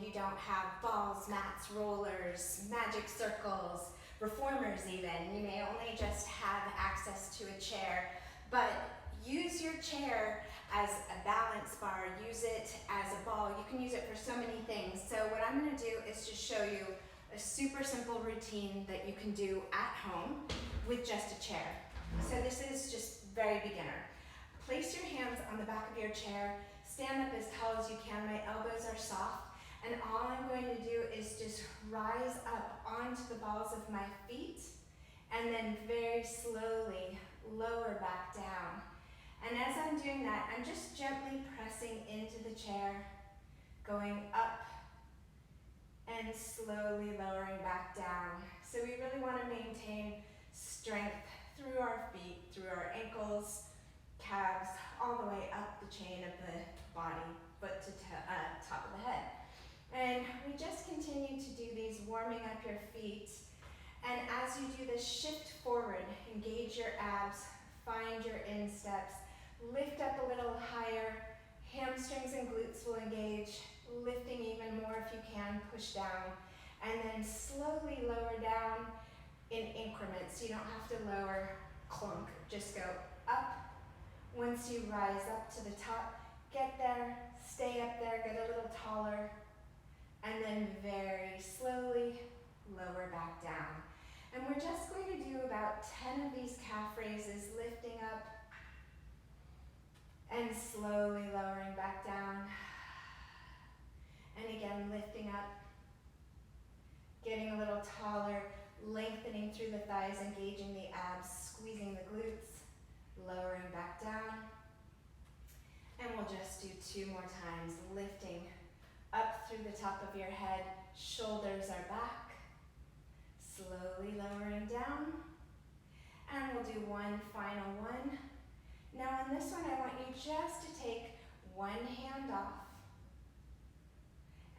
you don't have balls, mats, rollers, magic circles, reformers even. You may only just have access to a chair, but use your chair as a balance bar, use it as a ball. You can use it for so many things. So what I'm gonna do is just show you a super simple routine that you can do at home with just a chair. So this is just very beginner. Place your hands on the back of your chair, stand up as tall as you can, my elbows are soft, and all I'm going to do is just rise up onto the balls of my feet, and then very slowly lower back down. And as I'm doing that, I'm just gently pressing into the chair, going up, and slowly lowering back down. So we really want to maintain strength through our feet, through our ankles, calves, all the way up the chain of the body, foot to top of the head. And we just continue to do these, warming up your feet. And as you do this, shift forward, engage your abs, find your insteps, lift up a little higher, hamstrings and glutes will engage, lifting even more if you can, push down, and then slowly lower down in increments. You don't have to lower, clunk, just go up. Once you rise up to the top, get there, stay up there, get a little taller, and then very slowly lower back down. And we're just going to do about 10 of these calf raises, lifting up and slowly lowering back down. And again, lifting up, getting a little taller, lengthening through the thighs, engaging the abs, squeezing the glutes, lowering back down. And we'll just do 2 more times, lifting up through the top of your head, shoulders are back, slowly lowering down. And we'll do one final one. Now on this one, I want you just to take one hand off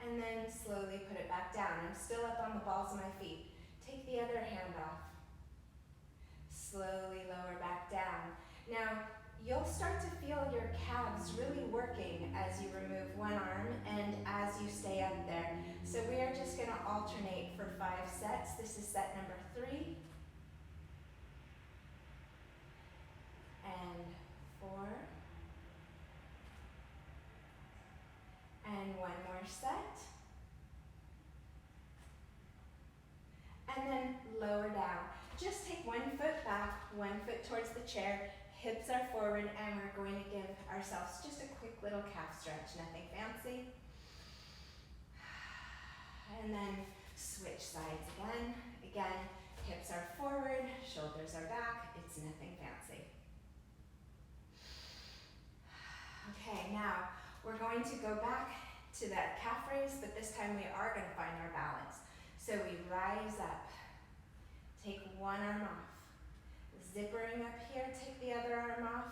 and then slowly put it back down. I'm still up on the balls of my feet. Take the other hand off. Slowly lower back down. Now, you'll start to feel your calves really working as you remove one arm and as you stay up there. So we are just gonna alternate for 5 sets. This is set number 3. And 4. And one more set. And then lower down. Just take one foot back, one foot towards the chair, hips are forward, and we're going to give ourselves just a quick little calf stretch, nothing fancy. And then switch sides again. Again, hips are forward, shoulders are back, it's nothing fancy. Okay, now we're going to go back to that calf raise, but this time we are going to find our balance. So we rise up, take one arm off, zippering up here, take the other arm off.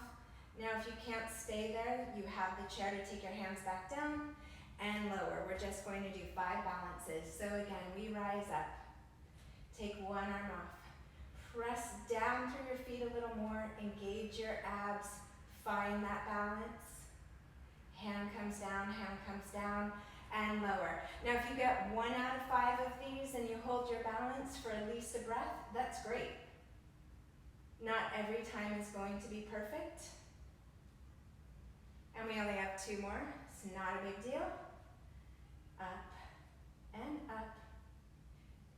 Now if you can't stay there, you have the chair to take your hands back down and lower. We're just going to do 5 balances. So again, we rise up, take one arm off, press down through your feet a little more, engage your abs, find that balance. Hand comes down, and lower. Now if you get 1 out of 5 of these and you hold your balance for at least a breath, that's great. Not every time is going to be perfect. And we only have 2 more, it's not a big deal. Up and up,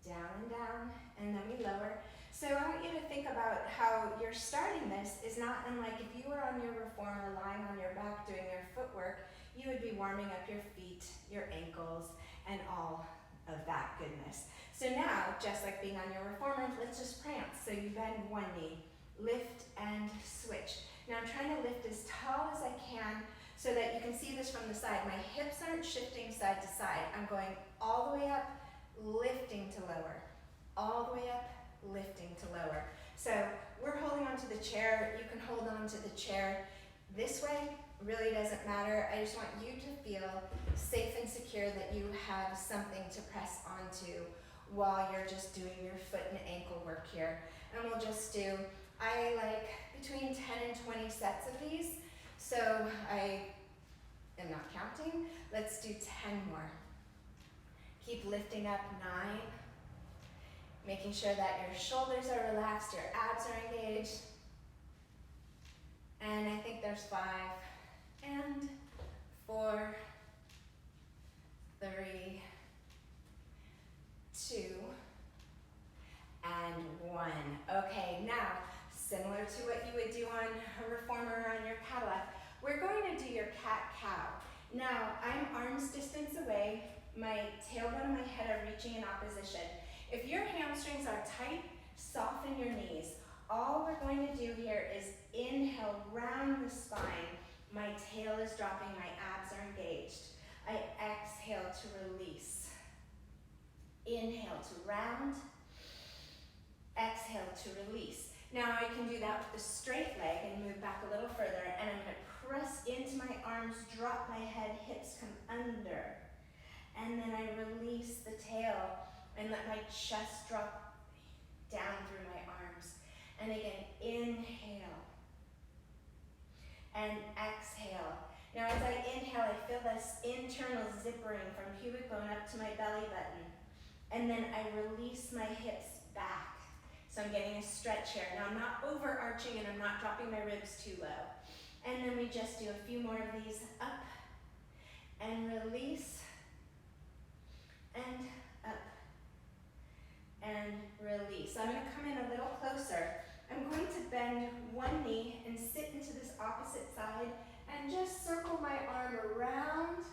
down, and then we lower. So I want you to think about how you're starting this is not unlike if you were on your reformer lying on your back doing your footwork, you would be warming up your feet, your ankles, and all of that goodness. So now, just like being on your reformer, let's just prance. So you bend one knee, lift and switch. Now I'm trying to lift as tall as I can so that you can see this from the side. My hips aren't shifting side to side. I'm going all the way up, lifting to lower, all the way up, lifting to lower. So we're holding onto the chair. You can hold on to the chair this way, really doesn't matter. I just want you to feel safe and secure that you have something to press onto while you're just doing your foot and ankle work here. And we'll just do, I like between 10 and 20 sets of these. So I am not counting. Let's do 10 more. Keep lifting up, 9. Making sure that your shoulders are relaxed, your abs are engaged. And I think there's 5. And 4, 3, 2, and 1. Okay, now, similar to what you would do on a reformer or on your Cadillac, we're going to do your cat-cow. Now, I'm arm's distance away, my tailbone and my head are reaching in opposition. If your hamstrings are tight, soften your knees. All we're going to do here is inhale, round the spine. My tail is dropping, my abs are engaged. I exhale to release. Inhale to round, exhale to release. Now I can do that with the straight leg and move back a little further, and I'm going to press into my arms, drop my head, hips come under. And then I release the tail and let my chest drop down through my arms. And again, inhale and exhale. Now as I inhale, I feel this internal zippering from pubic bone up to my belly button. And then I release my hips back. So I'm getting a stretch here. Now I'm not overarching and I'm not dropping my ribs too low. And then we just do a few more of these, up and release, and up and release. I'm going to come in a little closer. I'm going to bend one knee and sit into this opposite side and just circle my arm around,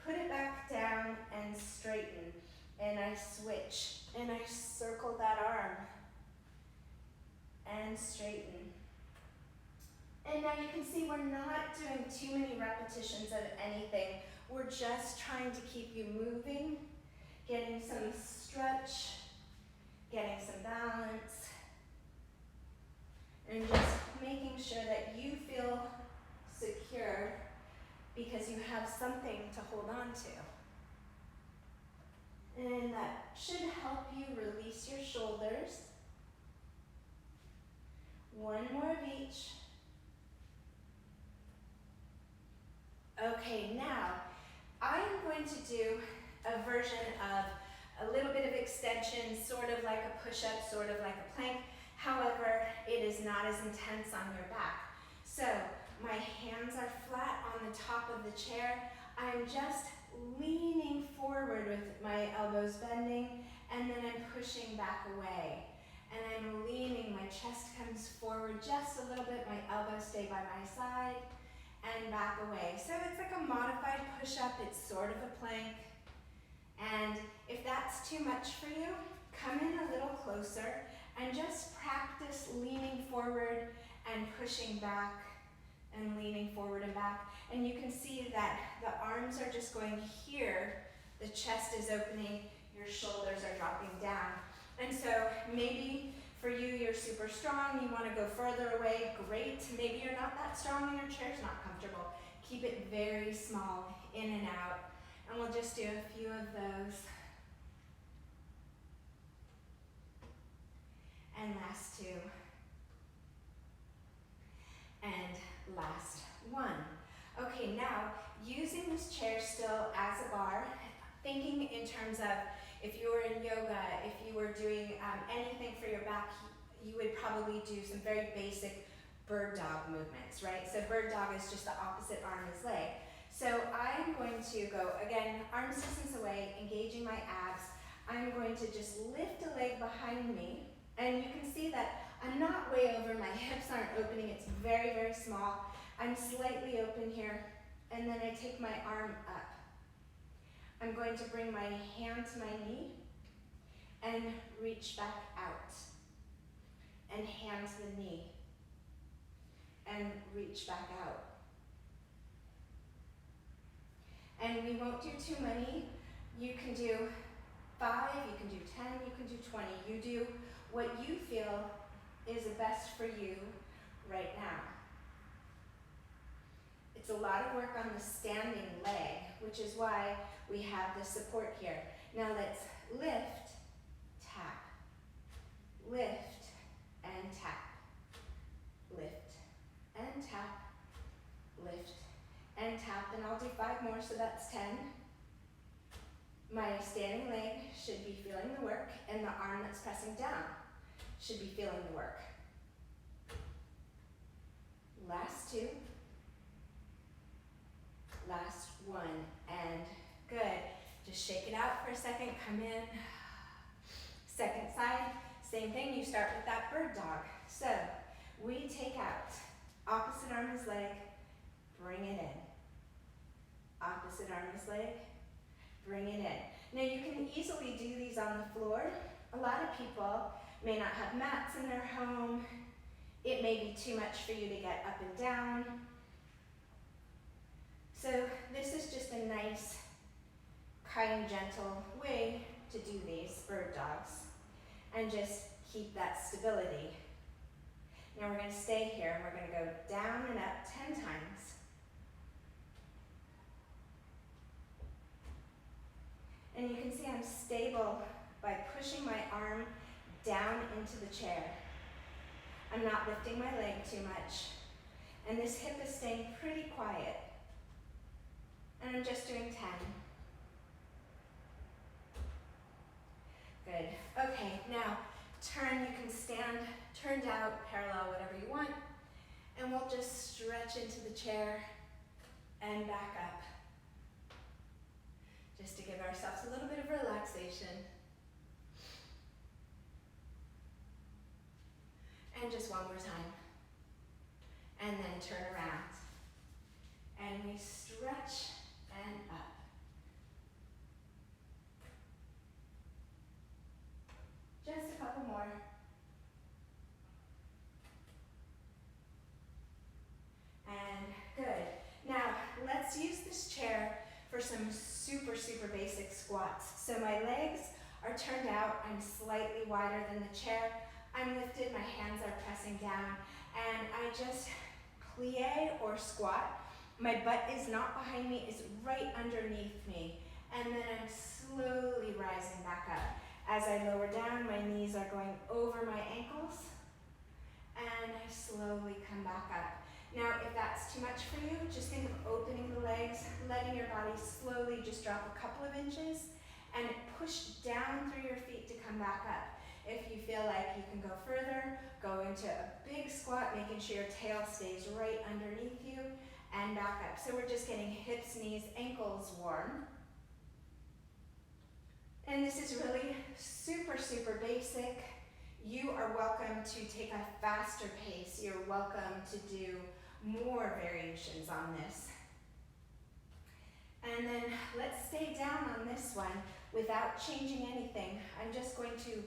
put it back down and straighten. And I switch and I circle that arm and straighten. And now you can see we're not doing too many repetitions of anything. We're just trying to keep you moving, getting some stretch, getting some balance, and just making sure that you feel secure because you have something to hold on to. And that should help you release your shoulders. One more of each. Okay, now I am going to do a version of a little bit of extension, sort of like a push-up, sort of like a plank. However, it is not as intense on your back. So my hands are flat on the top of the chair. I'm just leaning forward with my elbows bending, and then I'm pushing back away. And I'm leaning, my chest comes forward just a little bit, my elbows stay by my side, and back away. So it's like a modified push-up, it's sort of a plank. And if that's too much for you, come in a little closer and just practice leaning forward and pushing back and leaning forward and back. And you can see that the arms are just going here, the chest is opening, your shoulders are dropping down. And so maybe for you, you're super strong, you want to go further away, great. Maybe you're not that strong and your chair's not comfortable. Keep it very small, in and out. And we'll just do a few of those. And last 2. And last 1. Okay, now using this chair still as a bar, thinking in terms of if you were in yoga, if you were doing anything for your back, you would probably do some very basic bird dog movements, right? So bird dog is just the opposite arm as leg. So I'm going to go, again, arms distance away, engaging my abs. I'm going to just lift a leg behind me, and you can see that I'm not way over, my hips aren't opening, it's very, very small. I'm slightly open here, and then I take my arm up. I'm going to bring my hand to my knee and reach back out. And hand to the knee and reach back out. And we won't do too many. You can do 5, you can do 10, you can do 20. You do what you feel is the best for you right now. It's a lot of work on the standing leg, which is why we have the support here. Now let's lift, tap, lift, and tap, lift, and tap, lift, and tap. And I'll do 5 more, so that's 10. My standing leg should be feeling the work, and the arm that's pressing down should be feeling the work. Last two. Last one, and good. Just shake it out for a second, come in. Second side, same thing, you start with that bird dog. So, we take out, opposite arm is leg, bring it in. Opposite arm is leg, bring it in. Now you can easily do these on the floor. A lot of people may not have mats in their home. It may be too much for you to get up and down. So this is just a nice, kind, gentle way to do these bird dogs and just keep that stability. Now we're going to stay here and we're going to go down and up 10 times. And you can see I'm stable by pushing my arm down into the chair. I'm not lifting my leg too much. And this hip is staying pretty quiet. And I'm just doing 10. Good. Okay, now turn, you can stand turned out, parallel, whatever you want. And we'll just stretch into the chair and back up. Just to give ourselves a little bit of relaxation. And just one more time. And then turn around. And we stretch and up. Just a couple more. And good. Now, let's use this chair for some super, super basic squats. So my legs are turned out. I'm slightly wider than the chair. I'm lifted, my hands are pressing down, and I just plie or squat. My butt is not behind me, it's right underneath me. And then I'm slowly rising back up. As I lower down, my knees are going over my ankles, and I slowly come back up. Now, if that's too much for you, just think of opening the legs, letting your body slowly just drop a couple of inches, and push down through your feet to come back up. If you feel like you can go further, go into a big squat, making sure your tail stays right underneath you, and back up. So we're just getting hips, knees, ankles warm. And this is really super, super basic. You are welcome to take a faster pace. You're welcome to do more variations on this. And then let's stay down on this one without changing anything. I'm just going to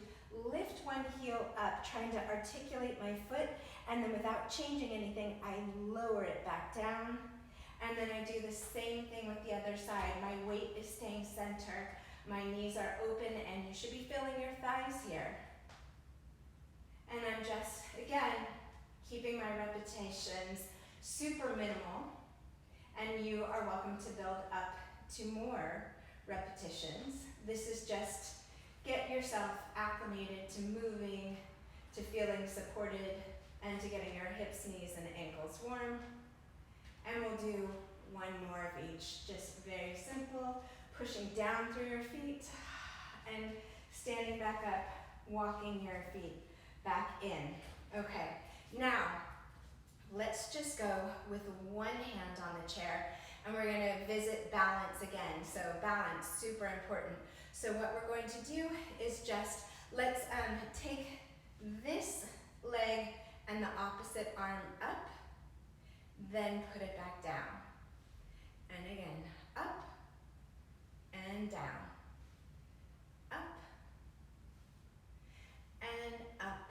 lift one heel up, trying to articulate my foot, and then without changing anything, I lower it back down. And then I do the same thing with the other side. My weight is staying center. My knees are open, and you should be feeling your thighs here. And I'm just, again, keeping my repetitions super minimal, and you are welcome to build up to more repetitions. This is just get yourself acclimated to moving, to feeling supported, and to getting your hips, knees, and ankles warm. And we'll do one more of each, just very simple, pushing down through your feet, and standing back up, walking your feet back in. Okay, now, let's just go with one hand on the chair, and we're gonna visit balance again. So balance, super important. So what we're going to do is just, let's take this leg and the opposite arm up, then put it back down. And again, up and down, up and up.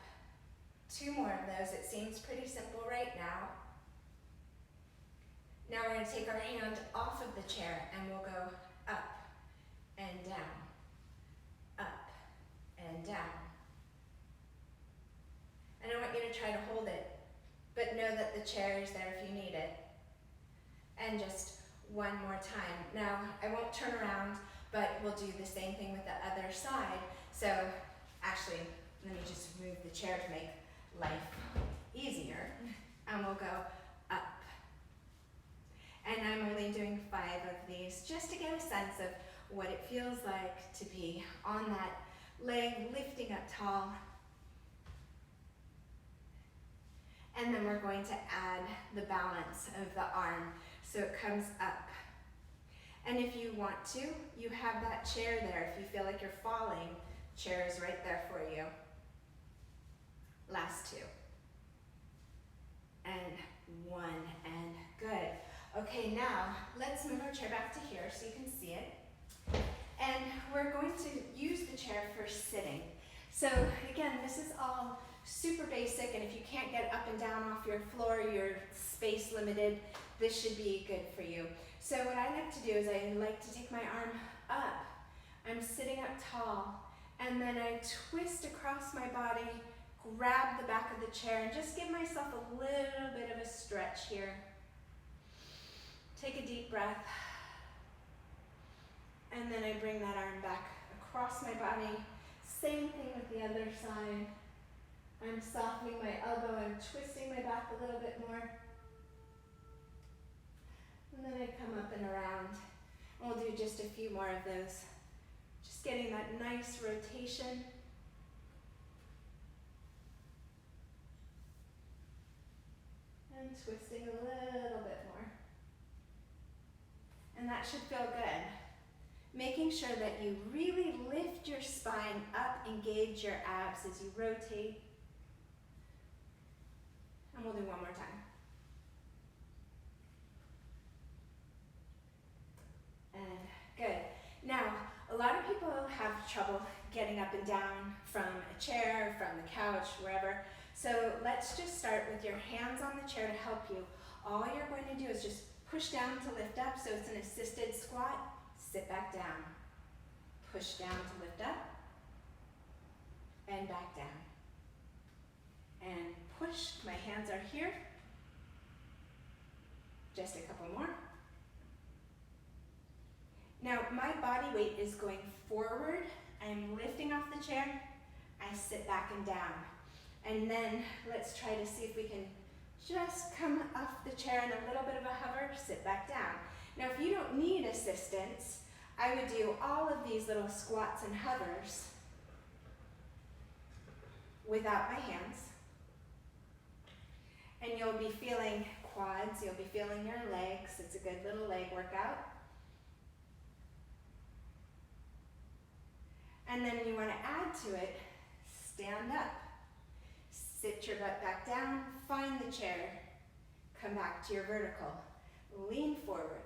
Two more of those. It seems pretty simple right now. Now we're going to take our hand off of the chair and we'll go up and down, up and down. And I want you to try to hold it, but know that the chair is there if you need it. And just one more time. Now, I won't turn around, but we'll do the same thing with the other side. So, actually, let me just move the chair to make life easier. And we'll go up. And I'm only doing 5 of these just to get a sense of what it feels like to be on that leg, lifting up tall. And then we're going to add the balance of the arm so it comes up. And if you want to, you have that chair there. If you feel like you're falling, chair is right there for you. Last two. And one, and good. Okay, now let's move our chair back to here so you can see it. And we're going to use the chair for sitting. So again, this is all super basic, and if you can't get up and down off your floor, you're space limited, this should be good for you. So what I like to do is I like to take my arm up. I'm sitting up tall, and then I twist across my body, grab the back of the chair, and just give myself a little bit of a stretch here. Take a deep breath. And then I bring that arm back across my body. Same thing with the other side. I'm softening my elbow, I'm twisting my back a little bit more. And then I come up and around. And we'll do just a few more of those. Just getting that nice rotation. And twisting a little bit more. And that should feel good. Making sure that you really lift your spine up, engage your abs as you rotate. And we'll do one more time. And good. Now, a lot of people have trouble getting up and down from a chair, from the couch, wherever. So let's just start with your hands on the chair to help you. All you're going to do is just push down to lift up, so it's an assisted squat. Sit back down. Push down to lift up. And back down. And push. My hands are here. Just a couple more. Now, my body weight is going forward. I'm lifting off the chair. I sit back and down. And then let's try to see if we can just come off the chair in a little bit of a hover, sit back down. Now, if you don't need assistance, I would do all of these little squats and hovers without my hands. And you'll be feeling quads, you'll be feeling your legs. It's a good little leg workout. And then you want to add to it, stand up. Sit your butt back down, find the chair, come back to your vertical. Lean forward,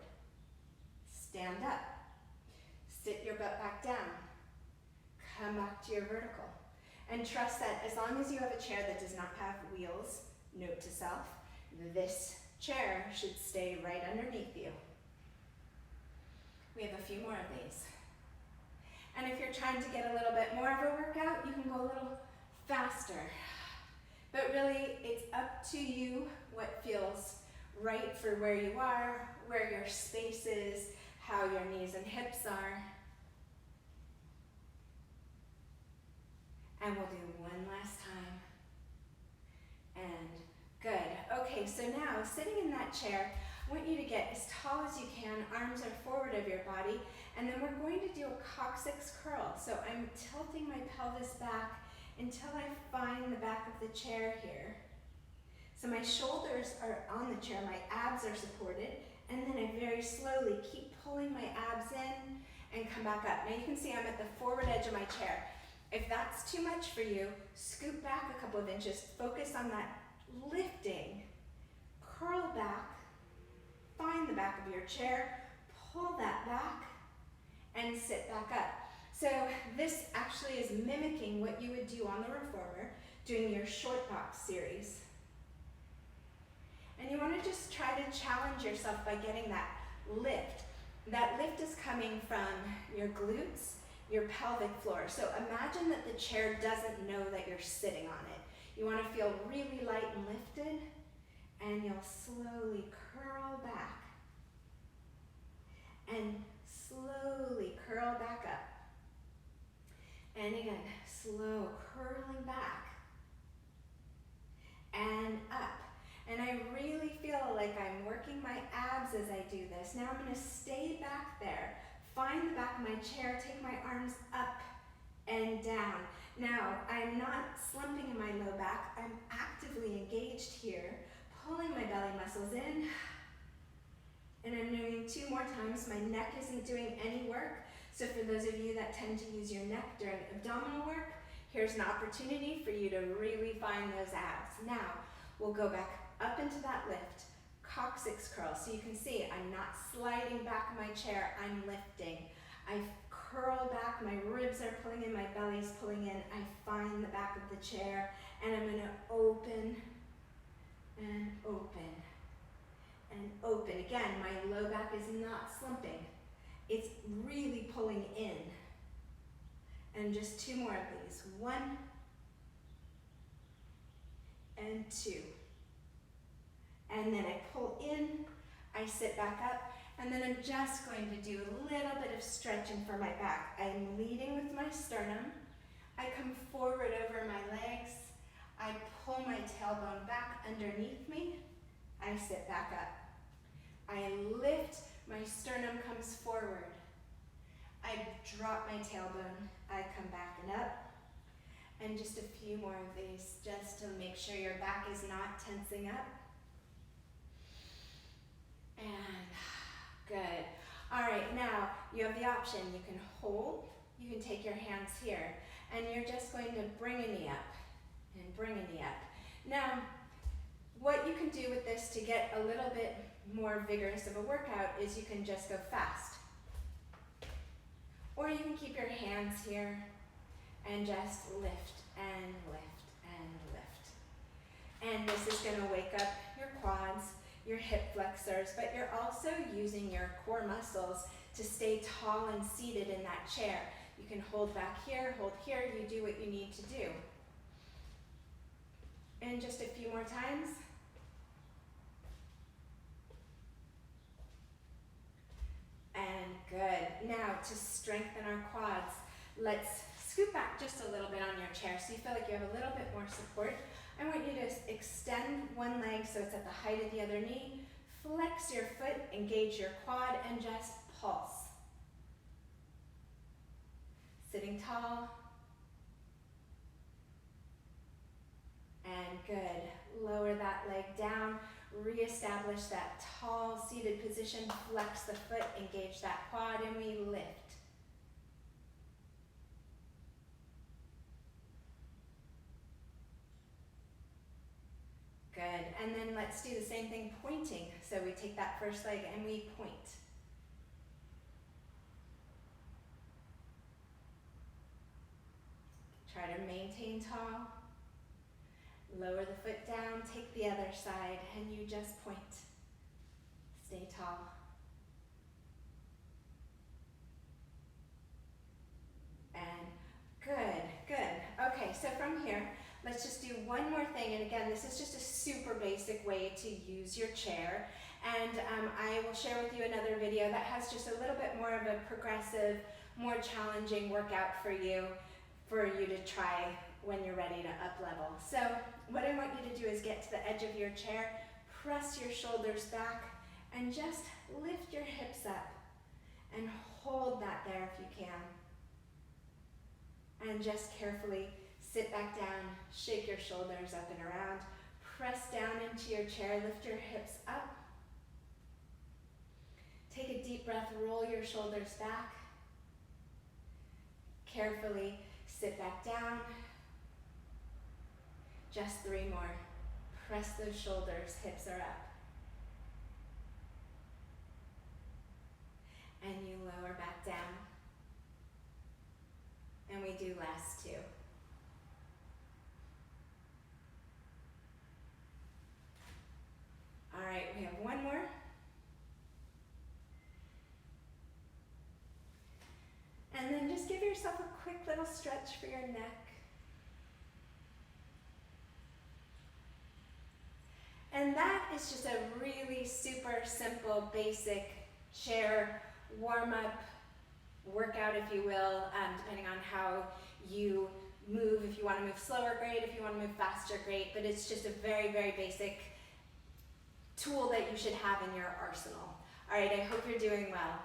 stand up. Sit your butt back down, come back to your vertical. And trust that as long as you have a chair that does not have wheels, note to self, this chair should stay right underneath you. We have a few more of these. And if you're trying to get a little bit more of a workout, you can go a little faster. But really, it's up to you what feels right for where you are, where your space is, how your knees and hips are. And we'll do one last time. And good. Okay, so now sitting in that chair, I want you to get as tall as you can, arms are forward of your body, and then we're going to do a coccyx curl. So I'm tilting my pelvis back until I find the back of the chair here. So my shoulders are on the chair, my abs are supported, and then I very slowly keep pulling my abs in and come back up. Now you can see I'm at the forward edge of my chair. If that's too much for you, scoot back a couple of inches, focus on that lifting, curl back, find the back of your chair, pull that back, and sit back up. So this actually is mimicking what you would do on the reformer, doing your short box series. And you want to just try to challenge yourself by getting that lift. That lift is coming from your glutes, your pelvic floor. So imagine that the chair doesn't know that you're sitting on it. You want to feel really light and lifted, and you'll slowly curl back. And slowly curl back up. And again, slow curling back and up. And I really feel like I'm working my abs as I do this. Now I'm going to stay back there. Find the back of of my chair, take my arms up and down. Now, I'm not slumping in my low back. I'm actively engaged here, pulling my belly muscles in. And I'm doing 2 more times. My neck isn't doing any work. So for those of you that tend to use your neck during abdominal work, here's an opportunity for you to really find those abs. Now, we'll go back up into that lift, coccyx curl. So you can see I'm not sliding back in my chair, I'm lifting. I curl back, my ribs are pulling in, my belly's pulling in. I find the back of the chair, and I'm gonna open and open and open. Again, my low back is not slumping. It's really pulling in. And just 2 more of these. 1 and 2. And then I pull in, I sit back up, and then I'm just going to do a little bit of stretching for my back. I'm leading with my sternum. I come forward over my legs. I pull my tailbone back underneath me. I sit back up. I lift, my sternum comes forward. I drop my tailbone. I come back and up. And just a few more of these, just to make sure your back is not tensing up. And good. All right, now you have the option. You can hold, you can take your hands here, and you're just going to bring a knee up and bring a knee up. Now, what you can do with this to get a little bit more vigorous of a workout is you can just go fast. Or you can keep your hands here and just lift and lift and lift. And this is going to wake up your quads, your hip flexors, but you're also using your core muscles to stay tall and seated in that chair. You can hold back here, hold here, you do what you need to do. And just a few more times. And good. Now to strengthen our quads, let's scoot back just a little bit on your chair so you feel like you have a little bit more support. I want you to extend one leg so it's at the height of the other knee. Flex your foot, engage your quad, and just pulse. Sitting tall. And good. Lower that leg down. Reestablish that tall seated position. Flex the foot, engage that quad, and we lift. Good, and then let's do the same thing pointing. So we take that first leg and we point. Try to maintain tall. Lower the foot down, take the other side, and you just point. Stay tall. And good, good. Okay, so from here, let's just do one more thing, and again, this is just a super basic way to use your chair, and I will share with you another video that has just a little bit more of a progressive, more challenging workout for you to try when you're ready to up level. So what I want you to do is get to the edge of your chair, press your shoulders back, and just lift your hips up, and hold that there if you can. And just carefully sit back down, shake your shoulders up and around, press down into your chair, lift your hips up. Take a deep breath, roll your shoulders back. Carefully sit back down. Just 3 more. Press those shoulders, hips are up. And you lower back down. And we do last 2. All right, we have 1 more. And then just give yourself a quick little stretch for your neck. And that is just a really super simple, basic chair warm-up workout, if you will, depending on how you move. If you want to move slower, great. If you want to move faster, great. But it's just a very, very basic tool that you should have in your arsenal. All right, I hope you're doing well.